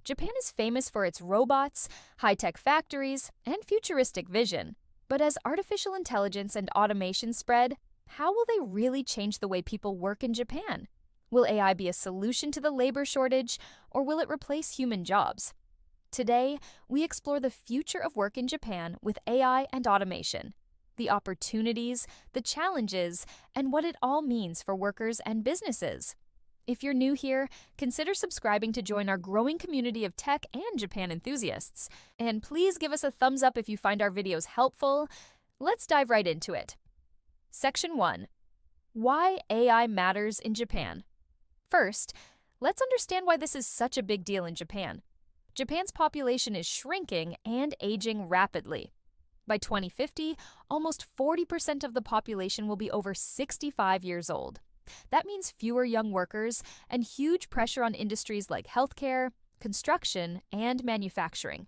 Japan is famous for its robots, high-tech factories, and futuristic vision. But as artificial intelligence and automation spread, how will they really change the way people work in Japan? Will AI be a solution to the labor shortage, or will it replace human jobs? Today, we explore the future of work in Japan with AI and automation, the opportunities, the challenges, and what it all means for workers and businesses. If you're new here, consider subscribing to join our growing community of tech and Japan enthusiasts. And please give us a thumbs up if you find our videos helpful. Let's dive right into it. Section 1. Why AI matters in Japan. First, let's understand why this is such a big deal in Japan. Japan's population is shrinking and aging rapidly. By 2050, almost 40% of the population will be over 65 years old. That means fewer young workers and huge pressure on industries like healthcare, construction, and manufacturing.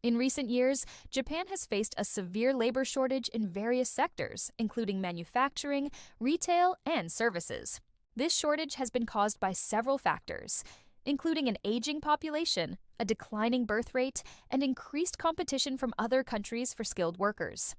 In recent years, Japan has faced a severe labor shortage in various sectors, including manufacturing, retail, and services. This shortage has been caused by several factors, including an aging population, a declining birth rate, and increased competition from other countries for skilled workers.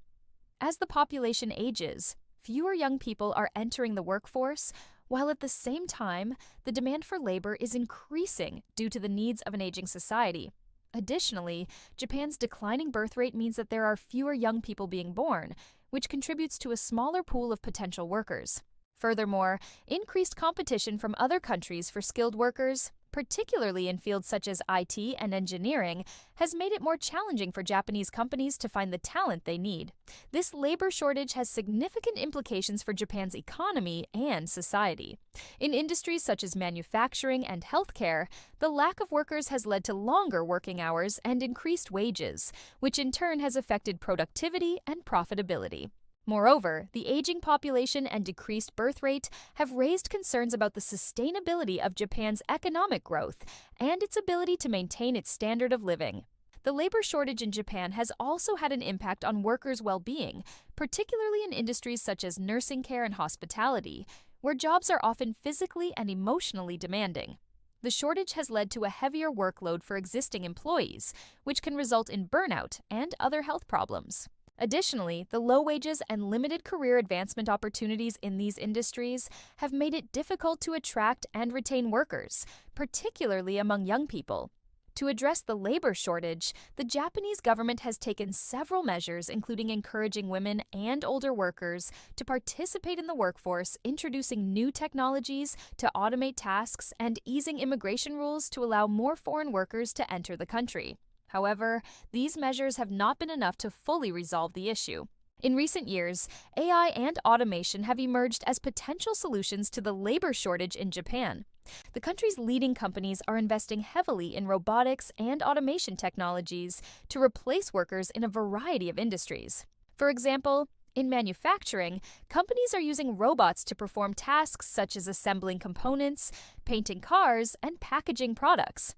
As the population ages, fewer young people are entering the workforce, while at the same time, the demand for labor is increasing due to the needs of an aging society. Additionally, Japan's declining birth rate means that there are fewer young people being born, which contributes to a smaller pool of potential workers. Furthermore, increased competition from other countries for skilled workers, particularly in fields such as IT and engineering, has made it more challenging for Japanese companies to find the talent they need. This labor shortage has significant implications for Japan's economy and society. In industries such as manufacturing and healthcare, the lack of workers has led to longer working hours and increased wages, which in turn has affected productivity and profitability. Moreover, the aging population and decreased birth rate have raised concerns about the sustainability of Japan's economic growth and its ability to maintain its standard of living. The labor shortage in Japan has also had an impact on workers' well-being, particularly in industries such as nursing care and hospitality, where jobs are often physically and emotionally demanding. The shortage has led to a heavier workload for existing employees, which can result in burnout and other health problems. Additionally, the low wages and limited career advancement opportunities in these industries have made it difficult to attract and retain workers, particularly among young people. To address the labor shortage, the Japanese government has taken several measures, including encouraging women and older workers to participate in the workforce, introducing new technologies to automate tasks, and easing immigration rules to allow more foreign workers to enter the country. However, these measures have not been enough to fully resolve the issue. In recent years, AI and automation have emerged as potential solutions to the labor shortage in Japan. The country's leading companies are investing heavily in robotics and automation technologies to replace workers in a variety of industries. For example, in manufacturing, companies are using robots to perform tasks such as assembling components, painting cars, and packaging products.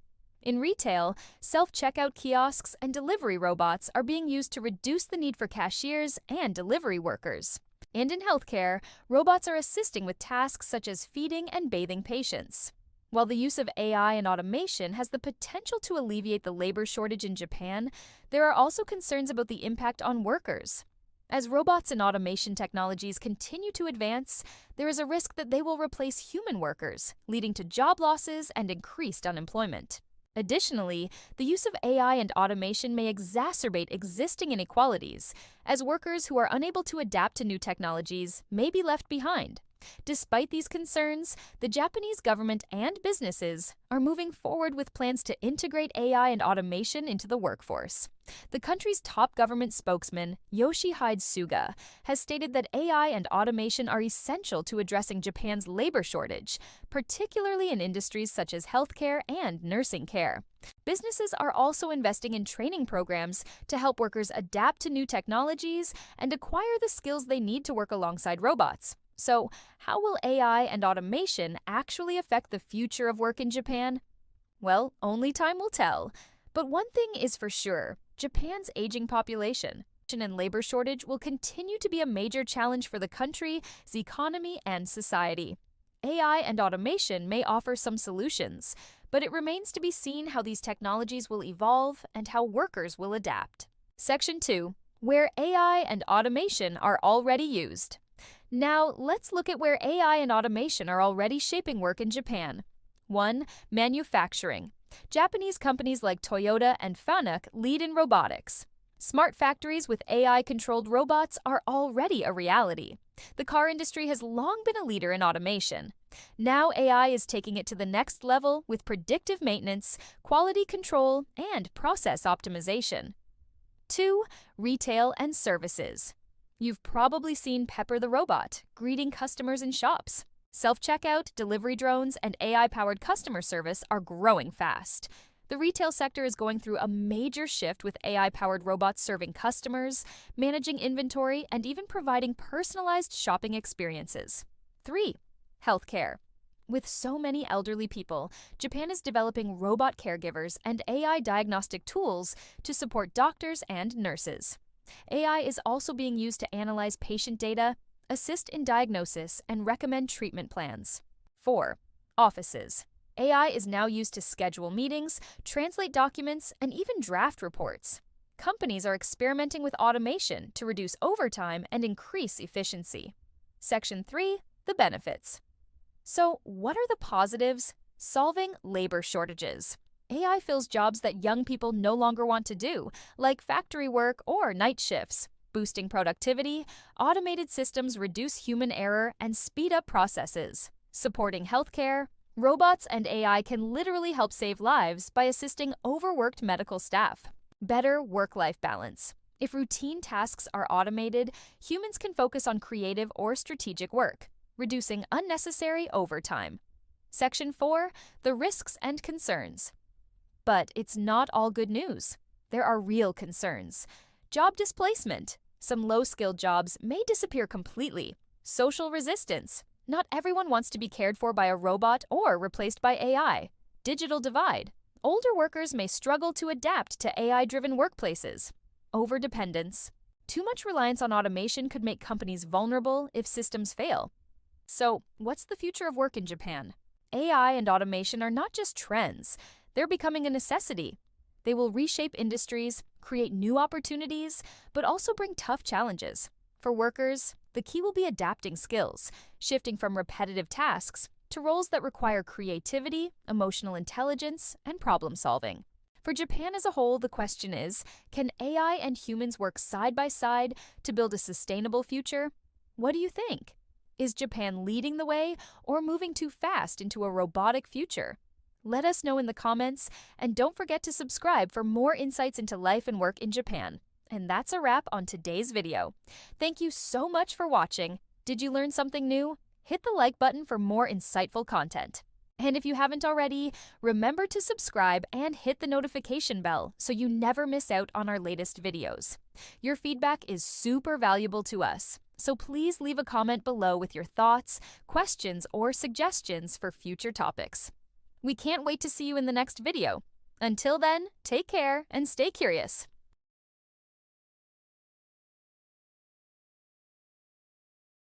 In retail, self-checkout kiosks and delivery robots are being used to reduce the need for cashiers and delivery workers. And in healthcare, robots are assisting with tasks such as feeding and bathing patients. While the use of AI and automation has the potential to alleviate the labor shortage in Japan, there are also concerns about the impact on workers. As robots and automation technologies continue to advance, there is a risk that they will replace human workers, leading to job losses and increased unemployment. Additionally, the use of AI and automation may exacerbate existing inequalities, as workers who are unable to adapt to new technologies may be left behind. Despite these concerns, the Japanese government and businesses are moving forward with plans to integrate AI and automation into the workforce. The country's top government spokesman, Yoshihide Suga, has stated that AI and automation are essential to addressing Japan's labor shortage, particularly in industries such as healthcare and nursing care. Businesses are also investing in training programs to help workers adapt to new technologies and acquire the skills they need to work alongside robots. So, how will AI and automation actually affect the future of work in Japan? Well, only time will tell. But one thing is for sure, Japan's aging population and labor shortage will continue to be a major challenge for the country, its economy, and society. AI and automation may offer some solutions, but it remains to be seen how these technologies will evolve and how workers will adapt. Section 2. Where AI and automation are already used. Now, let's look at where AI and automation are already shaping work in Japan. 1. Manufacturing. Japanese companies like Toyota and Fanuc lead in robotics. Smart factories with AI-controlled robots are already a reality. The car industry has long been a leader in automation. Now AI is taking it to the next level with predictive maintenance, quality control, and process optimization. 2. Retail and services. You've probably seen Pepper the robot, greeting customers in shops. Self-checkout, delivery drones, and AI-powered customer service are growing fast. The retail sector is going through a major shift with AI-powered robots serving customers, managing inventory, and even providing personalized shopping experiences. 3. Healthcare. With so many elderly people, Japan is developing robot caregivers and AI diagnostic tools to support doctors and nurses. AI is also being used to analyze patient data, assist in diagnosis, and recommend treatment plans. 4. Offices. AI is now used to schedule meetings, translate documents, and even draft reports. Companies are experimenting with automation to reduce overtime and increase efficiency. Section 3. The benefits. So, what are the positives? Solving labor shortages. AI fills jobs that young people no longer want to do, like factory work or night shifts. Boosting productivity, automated systems reduce human error and speed up processes. Supporting healthcare, robots and AI can literally help save lives by assisting overworked medical staff. Better work-life balance. If routine tasks are automated, humans can focus on creative or strategic work, reducing unnecessary overtime. Section 4. The risks and concerns. But it's not all good news. There are real concerns. Job displacement. Some low-skilled jobs may disappear completely. Social resistance. Not everyone wants to be cared for by a robot or replaced by AI. Digital divide. Older workers may struggle to adapt to AI-driven workplaces. Overdependence. Too much reliance on automation could make companies vulnerable if systems fail. So, what's the future of work in Japan? AI and automation are not just trends. They're becoming a necessity. They will reshape industries, create new opportunities, but also bring tough challenges. For workers, the key will be adapting skills, shifting from repetitive tasks to roles that require creativity, emotional intelligence, and problem solving. For Japan as a whole, the question is, can AI and humans work side by side to build a sustainable future? What do you think? Is Japan leading the way or moving too fast into a robotic future? Let us know in the comments, and don't forget to subscribe for more insights into life and work in Japan. And that's a wrap on today's video. Thank you so much for watching. Did you learn something new? Hit the like button for more insightful content. And if you haven't already, remember to subscribe and hit the notification bell so you never miss out on our latest videos. Your feedback is super valuable to us, so please leave a comment below with your thoughts, questions, or suggestions for future topics. We can't wait to see you in the next video. Until then, take care and stay curious.